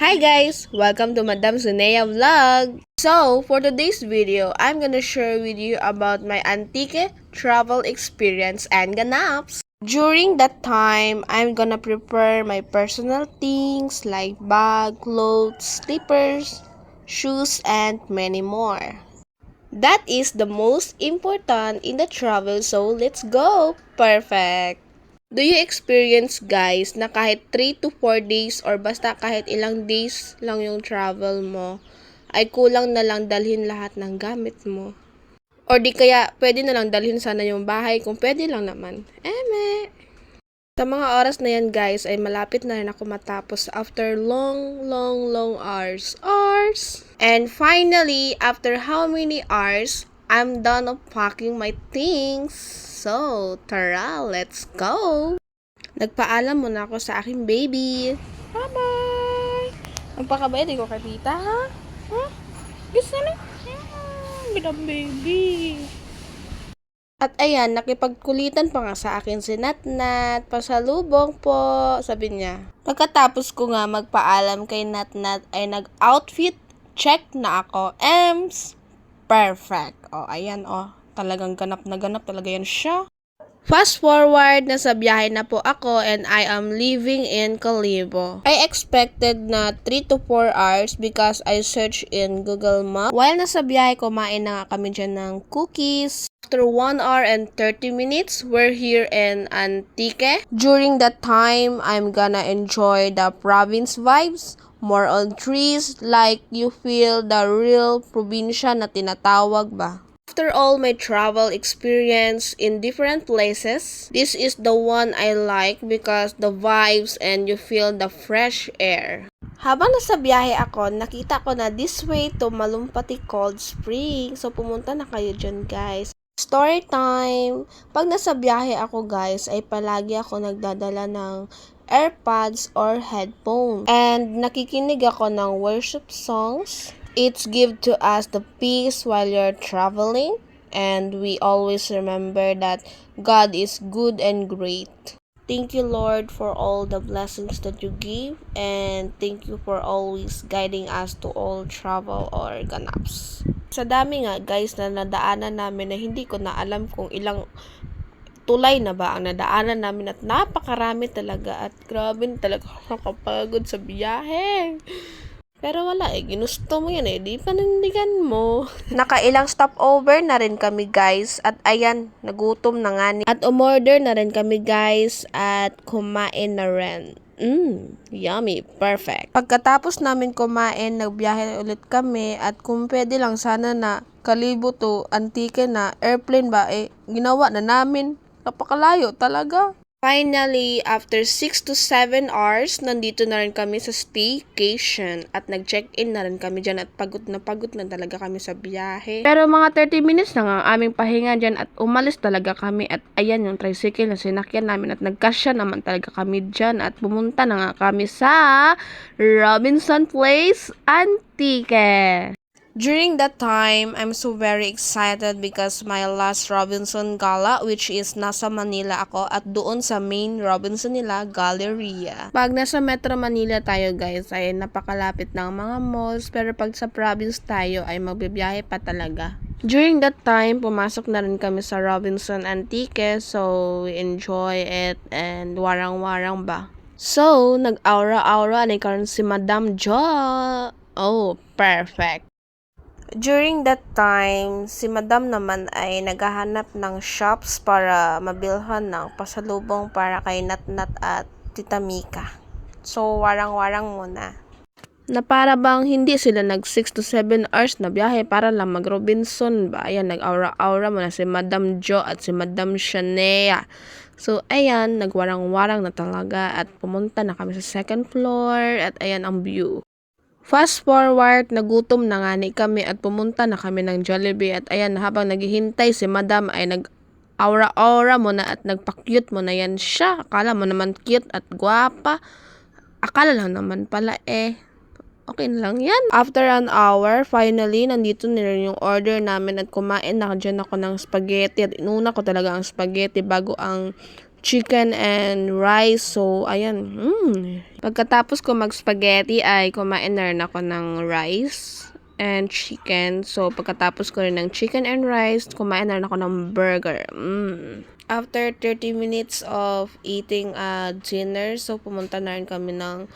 Hi guys! Welcome to Madam Sunea Vlog! So, for today's video, I'm gonna share with you about my Antique travel experience and ganaps. During that time, I'm gonna prepare my personal things like bag, clothes, slippers, shoes, and many more. That is the most important in the travel, so let's go! Perfect! Do you experience guys na kahit 3 to 4 days or basta kahit ilang days lang yung travel mo, ay kulang na lang dalhin lahat ng gamit mo? Or di kaya pwede na lang dalhin sana yung bahay kung pwede lang naman? Eme! Sa mga oras na yan guys ay malapit na rin ako matapos after long hours. And finally, after how many hours, I'm done of packing my things. So, tara, let's go! Nagpaalam muna ako sa aking baby. Bye-bye! Magpakabait ko kay tita, ha? Huh? Gusto na? Bidang baby. At ayan, nakipagkulitan pa nga sa akin si Natnat. Pasalubong po, sabi niya. Pagkatapos ko nga magpaalam kay Natnat ay nag-outfit check na ako. Ems! Perfect. O, ayan talagang ganap na ganap talaga yan siya. Fast forward, nasa biyahe na po ako and I am living in Kalibo. I expected na 3 to 4 hours because I searched in Google Maps. While nasa biyahe, kumain na nga kami dyan ng cookies. After 1 hour and 30 minutes, we're here in Antique. During that time, I'm gonna enjoy the province vibes. More on trees, like you feel the real probinsya na tinatawag ba. After all my travel experience in different places, this is the one I like because the vibes and you feel the fresh air. Habang nasa biyahe ako, nakita ko na this way to Malumpati Cold Spring. So pumunta na kayo dyan guys. Story time! Pag nasa biyahe ako guys, ay palagi ako nagdadala ng AirPods or headphones. And nakikinig ako ng worship songs. It's give to us the peace while you're traveling, and we always remember that God is good and great. Thank you, Lord, for all the blessings that you give, and thank you for always guiding us to all travel or ganaps. Sa dami nga, guys, na nadaanan namin na hindi ko na alam kung ilang tulay na ba ang nadaanan namin at napakarami talaga at grabe talaga nakapagod sa biyahe. Pero wala ginusto mo yan di panindigan mo. Nakailang stopover na rin kami guys at ayan, nagutom na nga ni. At umorder na rin kami guys at kumain na rin. Yummy, perfect. Pagkatapos namin kumain, nagbiyahe ulit kami at kung pwede lang sana na Kalibo to Antique na airplane ba ginawa na namin. Napakalayo talaga. Finally, after 6 to 7 hours, nandito na rin kami sa staycation at nag-check-in na rin kami dyan at pagod na talaga kami sa biyahe. Pero mga 30 minutes na nga ang aming pahinga dyan at umalis talaga kami at ayan yung tricycle na sinakyan namin at nagkasya naman talaga kami dyan at pumunta na nga kami sa Robinson Place Antique. During that time, I'm so very excited because my last Robinson Gala, which is nasa Manila ako at doon sa main Robinson nila, Galleria. Pag nasa Metro Manila tayo guys, ay napakalapit ng mga malls, pero pag sa province tayo ay magbibiyahe pa talaga. During that time, pumasok na rin kami sa Robinson Antique, so we enjoy it and warang-warang ba. So, nag-aura-aura na karon si Madam Jo. Oh, perfect. During that time, si Madam naman ay naghahanap ng shops para mabilhan ng pasalubong para kay Natnat at Tita Mika. So, warang-warang muna. Na para bang hindi sila nag 6 to 7 hours na biyahe para lang mag-Robinson ba? Ayan, nag-aura-aura muna si Madam Jo at si Madam Shanea. So, ayan, nagwarang-warang na talaga at pumunta na kami sa second floor at ayan ang view. Fast forward, nagutom na nga ni kami at pumunta na kami ng Jollibee at ayan, habang naghihintay si Madam ay nag-aura-aura mo na at nagpa-cute mo na yan siya. Akala mo naman cute at guwapa. Akala lang naman pala okay na lang yan. After an hour, finally, nandito na rin yung order namin at kumain na dyan ako ng spaghetti at inuna ko talaga ang spaghetti bago ang chicken and rice. So, ayan. Pagkatapos ko mag-spaghetti ay kumain na rin ako ng rice and chicken. So, pagkatapos ko rin ng chicken and rice, kumain na rin ako ng burger. After 30 minutes of eating dinner, so pumunta na rin kami ng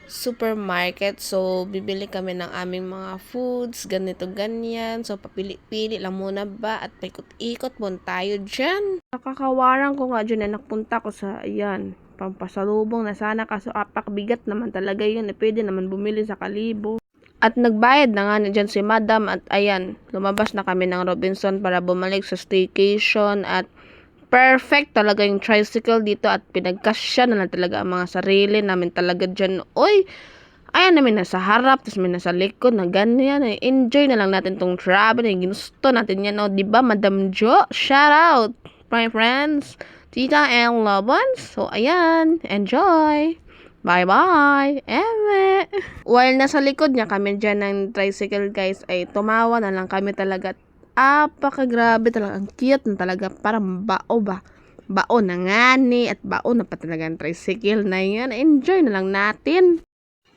supermarket. So, bibili kami ng aming mga foods, ganito, ganyan. So, papili-pili lang muna ba at paikot-ikot muna tayo dyan. Nakakawarang ko nga dyan na napunta ko sa, ayan, pampasalubong na sana kaso apakbigat naman talaga yun. Pwede naman bumili sa Kalibo. At nagbayad na nga dyan si Madam at ayan, lumabas na kami ng Robinson para bumalik sa staycation at perfect talaga yung tricycle dito at pinagkasya na lang talaga ang mga sarili namin talaga dyan. Oy, ayan namin nasa harap, tapos may nasa likod na ganyan. Enjoy na lang natin tong travel. Ginusto natin yan. O, diba, Madam Jo? Shout out, my friends, Tita and loved ones. So, ayan, enjoy. Bye-bye. Eme. While nasa likod niya kami dyan ng tricycle, guys, ay tumawa na lang kami talaga. Apakagrabe talaga. Ang cute na talaga. Parang bao ba? Bao na nga ni. At bao na pa talaga ang tricycle na yan. Enjoy na lang natin.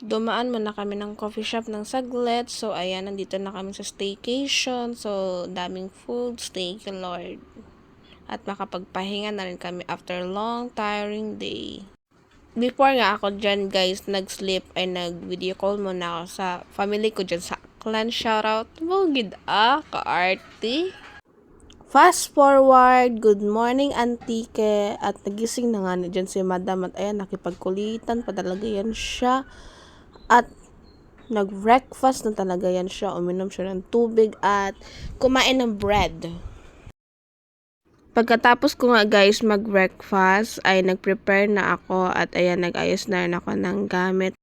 Dumaan muna kami ng coffee shop ng saglit. So, ayan. Nandito na kami sa staycation. So, daming food. Thank you, Lord. At makapagpahinga na rin kami after long, tiring day. Before nga ako dyan, guys, nag-sleep ay nag-video call muna ako sa family ko dyan sa Aklan. Shoutout. Bugid ka-arty. Fast forward, good morning, Antike. At nagising na nga na dyan si Madam. At ayan, nakipagkulitan pa talaga yan siya. At nag-breakfast na talaga yan siya. Uminom siya ng tubig at kumain ng bread. Pagkatapos ko nga, guys, mag-breakfast, ay nag-prepare na ako at ayan, nag-ayos na rin ako ng gamit.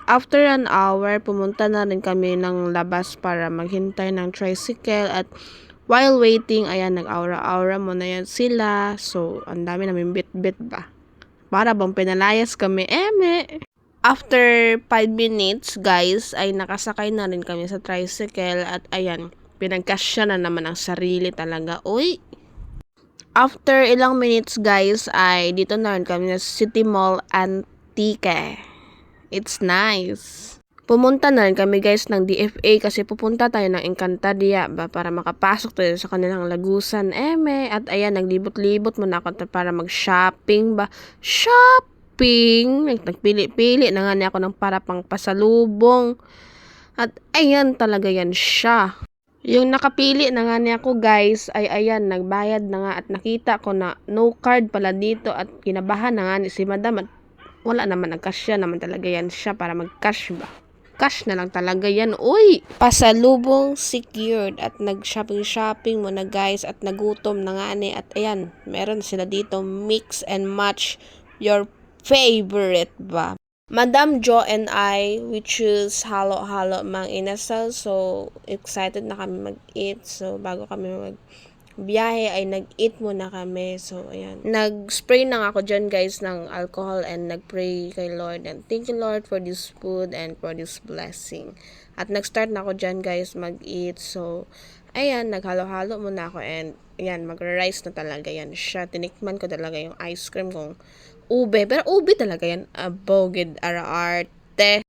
After an hour, pumunta na rin kami ng labas para maghintay ng tricycle at while waiting, ayan, nag-aura-aura muna yan sila. So, ang dami namin bit-bit ba? Para bang pinalayas kami, eme! After 5 minutes, guys, ay nakasakay na rin kami sa tricycle at ayan, pinagkasya na naman ang sarili talaga. Uy! After ilang minutes, guys, ay dito na rin kami sa City Mall Antique. It's nice. Pumunta na rin kami, guys, ng DFA kasi pupunta tayo ng Encantadia ba para makapasok tayo sa kanilang lagusan. Eme, at ayan, naglibot-libot muna ako para mag-shopping ba. Shopping! Nagpili-pili na nga niya ako ng para pang pasalubong. At ayan, talaga yan siya. Yung nakapili na nga niya ako, guys, ay ayan, nagbayad na nga at nakita ko na no card pala dito at kinabahan na nga ni si Madam at wala naman, nagkasya naman talaga yan siya para mag-cash ba. Cash na lang talaga yan, uy! Pasalubong secured at nag-shopping muna, guys, at nagutom na nga ni at ayan, meron sila dito mix and match your favorite ba. Madam Jo and I, we choose halo-halo mang inasal. So, excited na kami mag-eat. So, bago kami mag-biyahe ay nag-eat muna kami. So, ayan. Nag-spray na ako dyan, guys, ng alcohol and nag-pray kay Lord. And thank you, Lord, for this food and for this blessing. At nag-start na ako dyan, guys, mag-eat. So, ayan, naghalo-halo muna ako and ayan, mag-rice na talaga yan siya. Tinikman ko talaga yung ice cream kung ube. Pero ube talaga yan. Bogid ara-arte.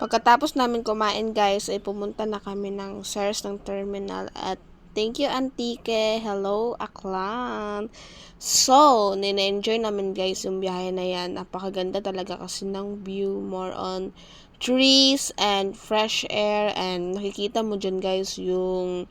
Pagkatapos namin kumain, guys, ay pumunta na kami ng Sears ng terminal at thank you, Antique. Hello, Aklan. So, nina-enjoy namin, guys, yung biyahe na yan. Napakaganda talaga kasi ng view. More on trees and fresh air and nakikita mo dyan, guys, yung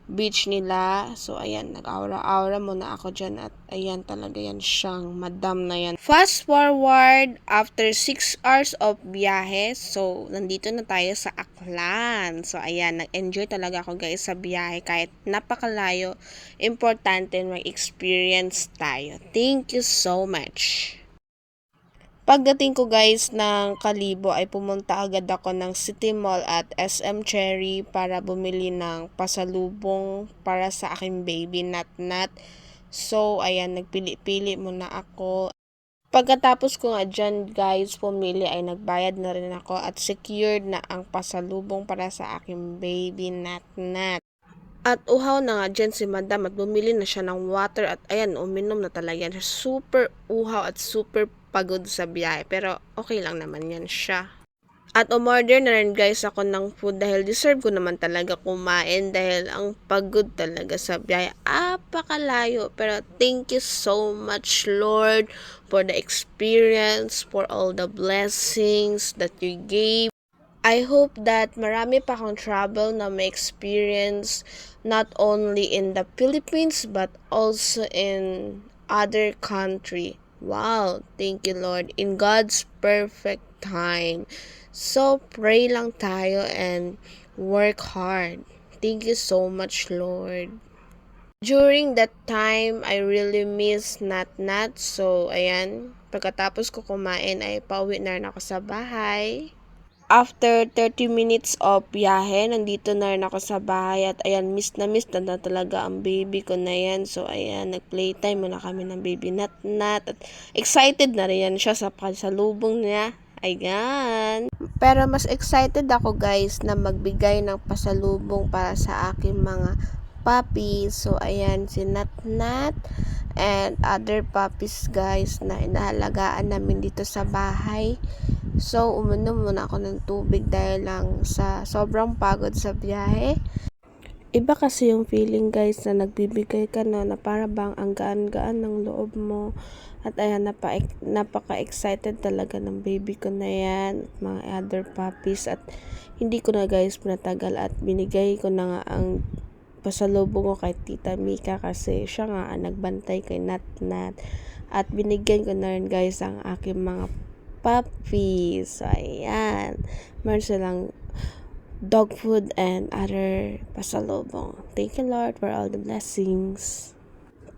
beach nila. So, ayan, nag-aura-aura muna ako dyan at ayan, talaga yan siyang Madam na yan. Fast forward, after 6 hours of biyahe, so, nandito na tayo sa Aklan. So, ayan, nag-enjoy talaga ako, guys, sa biyahe kahit napakalayo. Importante mag-experience tayo. Thank you so much. Pagdating ko, guys, ng Kalibo ay pumunta agad ako ng City Mall at SM Cherry para bumili ng pasalubong para sa aking baby Nat. So, ayan, nagpili-pili muna ako. Pagkatapos ko nga dyan, guys, pumili ay nagbayad na rin ako at secured na ang pasalubong para sa aking baby Nat. At uhaw na nga dyan si madam at bumili na siya ng water at ayan, uminom na talaga yan. Super uhaw at super pagod sa biyahe. Pero okay lang naman yan siya. At umorder na rin guys ako ng food dahil deserve ko naman talaga kumain dahil ang pagod talaga sa biyahe. Apakalayo. Pero thank you so much Lord for the experience, for all the blessings that you gave. I hope that marami pa akong travel na may experience not only in the Philippines but also in other country. Wow, thank you Lord. In God's perfect time. So pray lang tayo and work hard. Thank you so much Lord. During that time, I really miss Nat Nat. So, ayan, pagkatapos ko kumain ay pauwi na rin ako sa bahay. After 30 minutes of biyahe, nandito na rin ako sa bahay at ayan, miss na talaga ang baby ko na yan. So ayan, nag-playtime muna kami ng baby Nat Nat at excited na rin yan siya sa pasalubong niya. Ayan. Pero mas excited ako guys na magbigay ng pasalubong para sa aking mga puppies. So ayan, si Nat Nat and other puppies guys na inahalagaan namin dito sa bahay. So, uminom muna ako ng tubig dahil lang sa sobrang pagod sa biyahe. Iba kasi yung feeling guys na nagbibigay ka na para bang ang gaan-gaan ng loob mo. At ayan, napaka-excited talaga ng baby ko na yan at mga other puppies. At hindi ko na guys pinatagal at binigay ko na nga ang pasalubong ko kay Tita Mika kasi siya nga ang nagbantay kay Nat Nat. At binigyan ko na rin guys ang aking mga puppies. So, ayan. Meron silang dog food and other pasalubong. Thank you, Lord, for all the blessings.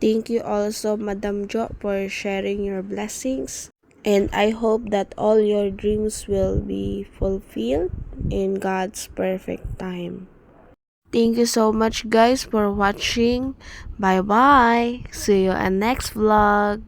Thank you also, Madam Jo, for sharing your blessings. And I hope that all your dreams will be fulfilled in God's perfect time. Thank you so much, guys, for watching. Bye-bye. See you in next vlog.